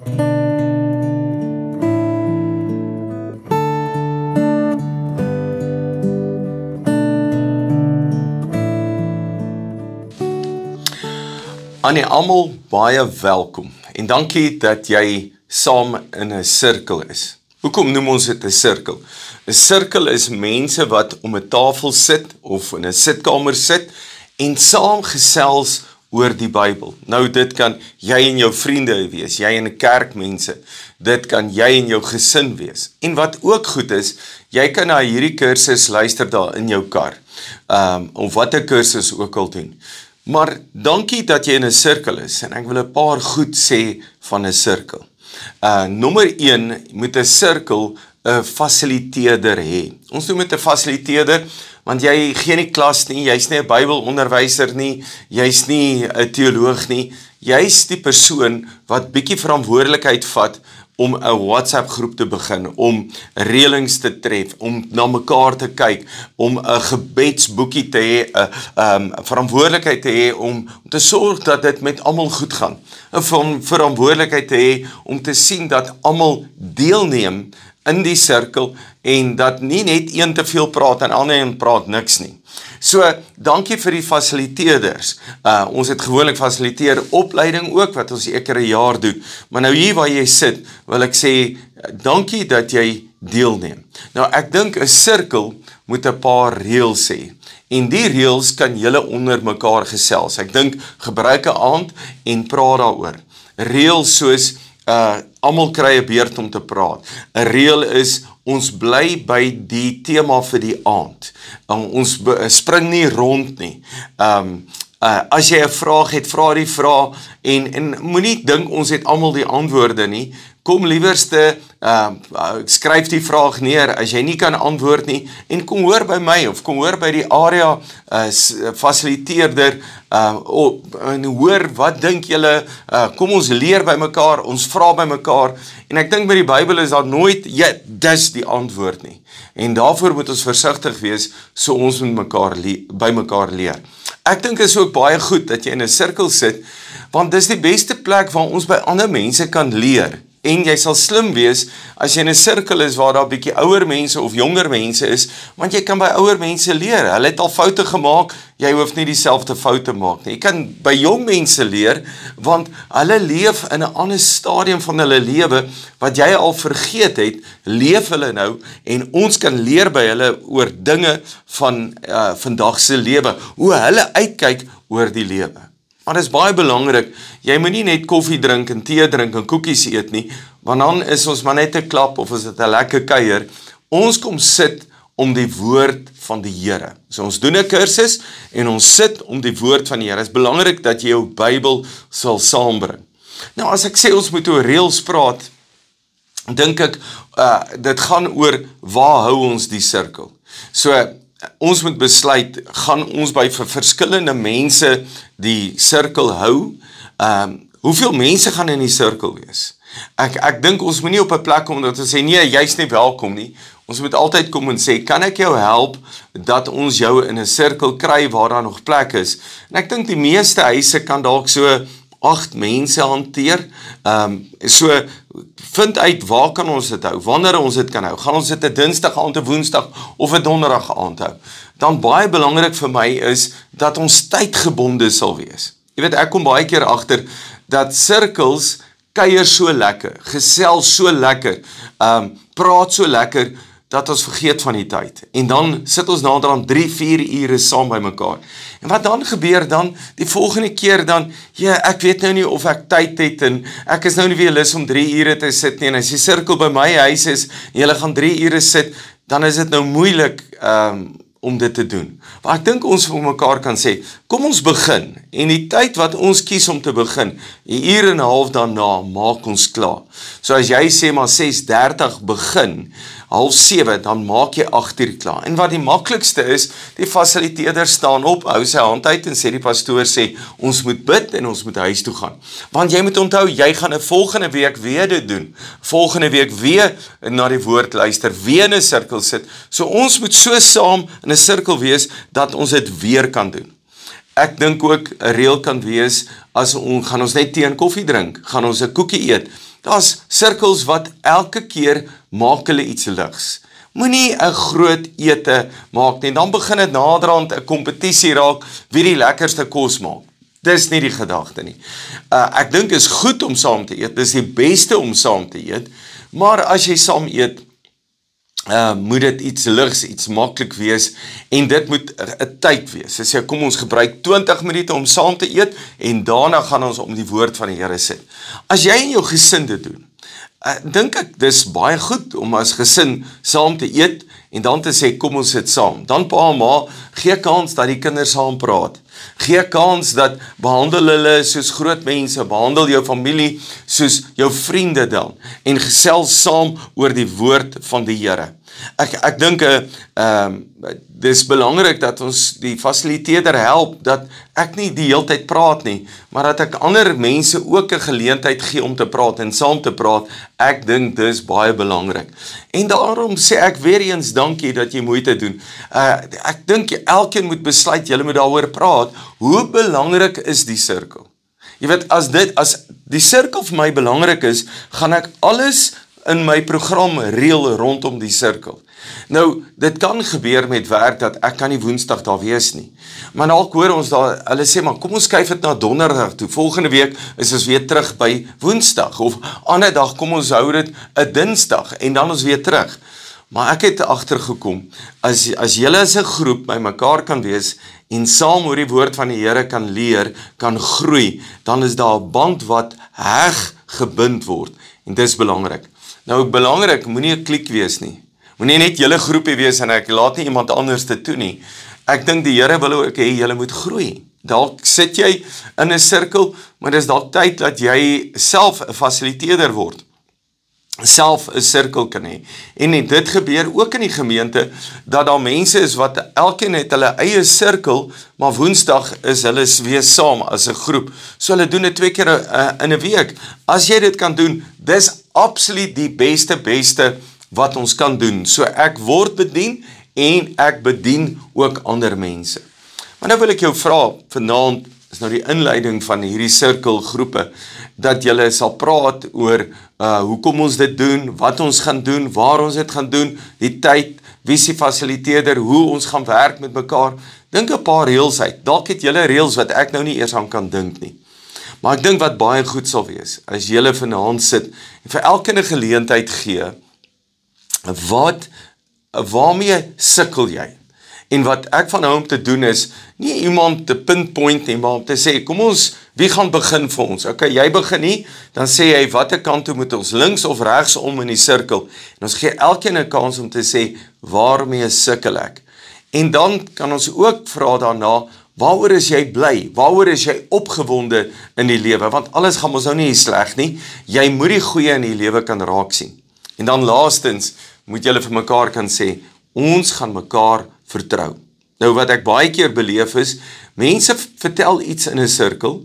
Annie, almal baie welkom en dankie dat jy saam in 'n sirkel is. Hoekom noem ons dit 'n sirkel? 'n Sirkel is mense wat om 'n tafel sit of in 'n sitkamer sit en saam gesels oor die Bybel. Nou dit kan jy en jou vriende wees, jy en 'n kerkmense. Dit kan jy en jou gesin wees. En wat ook goed is, jy kan na hierdie kursus luister daar in jou kar. Of wat 'n kursus ook al doen. Maar dankie dat jy in 'n sirkel is en ek wil 'n paar goed sê van 'n sirkel. Nommer 1, moet 'n sirkel 'n fasiliteerder hê. Ons noem dit 'n fasiliteerder want jy gee nie klas nie, jy's nie 'n Bybelonderwyser nie, jy's nie 'n teoloog nie. Jy's die persoon wat bietjie verantwoordelikheid vat om 'n WhatsApp groep te begin, om reëlings te tref, om na mekaar te kyk, om 'n gebedsboekie te hê, 'n verantwoordelikheid te hê om te sorg dat dit met almal goed gaan. 'n verantwoordelikheid te hê om te sien dat almal deelneem in die sirkel en dat nie net een te veel praat en ander een praat niks nie. So, dankie vir die fasiliteerders. Ons het gewoonlik fasiliteer opleiding ook, wat ons elke jaar doen. Maar nou hier waar jy sit, wil ek sê, dankie dat jy deelneem. Nou, ek dink 'n sirkel moet 'n paar reëls hê. En die reëls kan julle onder mekaar gesels. Ek dink, gebruik 'n aand en praat daaroor. Reëls soos, almal kry 'n beurt om te praat. 'n Reël is, ons bly by die tema vir die aand. Ons spring nie rond nie. As jy 'n vraag het, vra die vraag en moenie dink ons het almal die antwoorde nie. Kom liewerste, skryf die vraag neer as jy nie kan antwoord nie en kom hoor by my of kom hoor by die area fasiliteerder en hoor wat dink julle, kom ons leer by mekaar, ons vra by mekaar en ek dink met die Bybel is daar nooit, ja, dis die antwoord nie. En daarvoor moet ons versigtig wees so ons met mekaar by mekaar leer. Ek dink is ook baie goed dat jy in 'n sirkel sit, want dis die beste plek waar ons by ander mense kan leer. En jy sal slim wees as jy in 'n sirkel is waar daar bietjie ouer mense of jonger mense is, want jy kan by ouer mense leer. Hulle het al foute gemaak, jy hoef nie dieselfde foute maak nie. Jy kan by jong mense leer, want hulle leef in 'n ander stadium van hulle lewe, wat jy al vergeet het, leef hulle nou, en ons kan leer by hulle oor dinge van vandag se lewe, hoe hulle uitkyk oor die lewe. Maar dit is baie belangrik, jy moet nie net koffie drink en tee drink en koekies eet nie, want dan is ons maar net 'n klap of is dit 'n lekker kuier. Ons kom sit om die woord van die Here. So ons doen 'n kursus en ons sit om die woord van die Here. Het is belangrik dat jy jou Bybel sal saambring. Nou as ek sê ons moet oor reëls praat, dink ek, dit gaan oor waar hou ons die sirkel. So, ons moet besluit, gaan ons by verskillende mense die sirkel hou? Hoeveel mense gaan in die sirkel wees? Ek dink ons moet nie op 'n plek kom dat ons sê, nee, jy's nie welkom nie. Ons moet altyd kom en sê, kan ek jou help dat ons jou in 'n sirkel kry waar daar nog plek is? En ek dink die meeste huise kan dalk so 8 mense hanteer. So, vind uit waar kan ons dit hou, wanneer ons dit kan hou. Gaan ons dit 'n Dinsdag aand, 'n Woensdag of 'n Donderdag aand hou? Dan baie belangrik vir my is dat ons tydgebonde sal wees. Jy weet, ek kom baie keer agter dat sirkels kuier so lekker, gesels so lekker, praat so lekker, dat ons vergeet van die tyd. En dan sit ons naderhand 3-4 ure saam by mekaar. En wat dan gebeur dan, die volgende keer dan, ja, ek weet nou nie of ek tyd het, en ek is nou nie weer lus om 3 ure te sit nie, en as die sirkel by my huis is, en julle gaan 3 ure sit, dan is dit nou moeilik, om dit te doen. Maar ek dink ons vir mekaar kan sê, kom ons begin, en die tyd wat ons kies om te begin, 1 uur en 'n half daarna, maak ons klaar. So as jy sê maar 6:30 begin, 6:30, dan maak jy 8 uur klaar. En wat die maklikste is, die fasiliteerder staan op, hou sy hand uit en sê die pastoor sê, ons moet bid en ons moet huis toe gaan. Want jy moet onthou, jy gaan 'n volgende week weer dit doen. Volgende week weer na die woord luister, weer in 'n sirkel sit. So ons moet so saam in 'n sirkel wees, dat ons dit weer kan doen. Ek dink ook 'n reël kan wees, as gaan ons net tee en koffie drink, gaan ons 'n koekie eet, Daar's sirkels wat elke keer maak hulle iets ligs. Moenie 'n groot ete maak nie, dan begin dit naderhand 'n kompetisie raak wie die lekkerste kos maak. Dis nie die gedagte nie. Ek dink is goed om saam te eet, dis die beste om saam te eet, maar as jy saam eet, moet dit iets ligs, iets maklik wees, en dit moet 'n tyd wees. As jy kom ons gebruik 20 minute om saam te eet, en daarna gaan ons om die woord van die Here sit. As jy en jou gesin dit doen, dink ek dis baie goed om as gesin saam te eet, en dan te sê, kom ons sit saam. Dan pa en ma, gee kans dat die kinders saam praat. Gee kans dat behandel hulle soos groot mense, behandel jou familie soos jou vriende dan, en gesels saam oor die woord van die Here. Ek dink, dis belangrik dat ons die fasiliteerder help, dat ek nie die hele tyd praat nie, maar dat ek ander mense ook 'n geleentheid gee om te praat en saam te praat. Ek dink dis baie belangrik. En daarom sê ek weer eens dankie dat jy moeite doen. Ek dink elkeen moet besluit, julle moet daaroor praat. Hoe belangrik is die sirkel? Jy weet, as die sirkel vir my belangrik is, gaan ek alles in my program reël rondom die sirkel. Nou, dit kan gebeur met werk dat ek kan nie Woensdag daar wees nie. Maar dalk hoor ons daar, hulle sê, maar kom ons skuif dit na Donderdag toe. Volgende week is ons weer terug by Woensdag. Of ander dag, kom ons hou dit 'n Dinsdag en dan ons weer terug. Maar ek het agtergekom, as julle as 'n groep by mekaar kan wees en saam oor die woord van die Here kan leer, kan groei, dan is daar 'n band wat heg gebind word. En dis belangrik. Nou, belangrik, moenie 'n kliek wees nie. Moenie net julle groepie wees en ek laat nie iemand anders dit toe nie. Ek dink die Here wil ook hê julle moet groei. Dalk sit jy in 'n sirkel, maar dis dalk tyd dat jy self 'n fasiliteerder word. Self 'n sirkel kan hê. En dit gebeur ook in die gemeente, dat daar mense is wat elkeen het hulle eie sirkel, maar Woensdag is hulle weer saam as 'n groep. So hulle doen dit 2 keer in 'n week. As jy dit kan doen, dis absoluut die beste wat ons kan doen. So ek word bedien en ek bedien ook ander mense. Maar nou wil ek jou vra, vanaand is nou die inleiding van hierdie sirkelgroepe, dat julle sal praat oor hoekom ons dit doen, wat ons gaan doen, waar ons dit gaan doen, die tyd, wie is die fasiliteerder, hoe ons gaan werk met mekaar. Dink 'n paar reëls uit. Dalk het julle reëls wat ek nou nie eers aan kan dink nie. Maar ek dink wat baie goed sal wees, as julle vanaand sit en vir elkeen 'n geleentheid gee, waarmee sukkel jy? En wat ek van hou om te doen is, nie iemand te pinpoint nie, maar om te sê, kom ons, wie gaan begin vir ons? Okay, jy begin nie, dan sê jy, watter kant toe moet ons, links of regs om in die sirkel? En ons gee elkeen 'n kans om te sê, waarmee sukkel ek? En dan kan ons ook vra daarna, waaroor is jy bly? Waaroor is jy opgewonde in die lewe? Want alles gaan ons nou nie sleg nie. Jy moet die goeie in die lewe kan raak sien. En dan laastens, moet julle vir mekaar kan sê, ons gaan mekaar vertrou. Nou wat ek baie keer beleef is, mense vertel iets in 'n sirkel,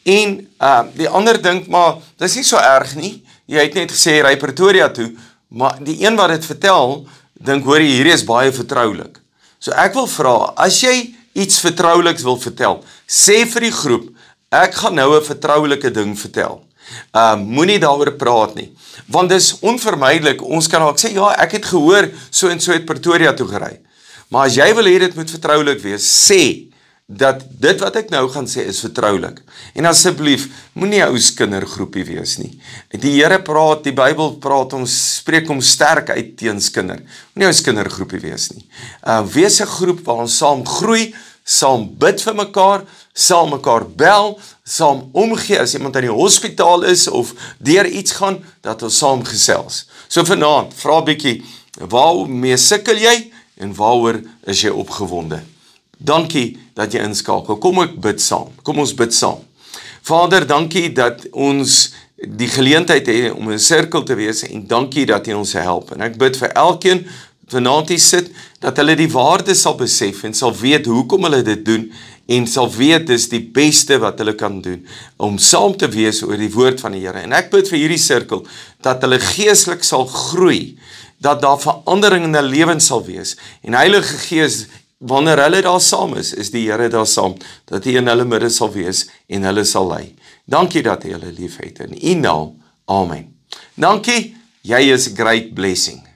en die ander dink, maar dis nie so erg nie, jy het net gesê, ry Pretoria toe, maar die een wat dit vertel, dink, hoor jy, hierdie is baie vertroulik. So ek wil vra, as jy iets vertrouliks wil vertel, sê vir die groep, ek gaan nou 'n vertroulike ding vertel. Moenie daaroor praat nie, want dis onvermydelik, ons kan ook sê, ja, ek het gehoor, so en so het Pretoria toe gery. Maar as jy wil hê dit moet vertroulik wees, sê, dat dit wat ek nou gaan sê is vertroulik. En asseblief, moenie 'n ou kindergroepie wees nie. Die Here praat, die Bybel praat, ons spreek om sterk uit teens kinder. Moenie 'n ou kindergroepie wees nie. Wees 'n groep waar ons saam groei, saam bid vir mekaar, saam mekaar bel, saam omgee as iemand in die hospitaal is of deur iets gaan, dat ons saam gesels. So vanaand, vra 'n bietjie, waarmee sukkel jy en waaroor is jy opgewonde? Dankie dat jy inskakel. Kom ek bid saam. Kom ons bid saam. Vader, dankie dat ons die geleentheid het om 'n sirkel te wees en dankie dat jy ons help. En ek bid vir elkeen vanaand hier sit, dat hulle die waarde sal besef en sal weet hoekom hulle dit doen en sal weet dis die beste wat hulle kan doen om saam te wees oor die woord van die Here. En ek bid vir hierdie sirkel dat hulle geestelik sal groei, dat daar verandering in hulle lewens sal wees. En Heilige Gees, wanneer hulle daar saam is die Here daar saam, dat hy in hulle midde sal wees en hulle sal lei. Dankie dat hy hulle lief het. In U naam, amen. Dankie, jy is 'n great blessing.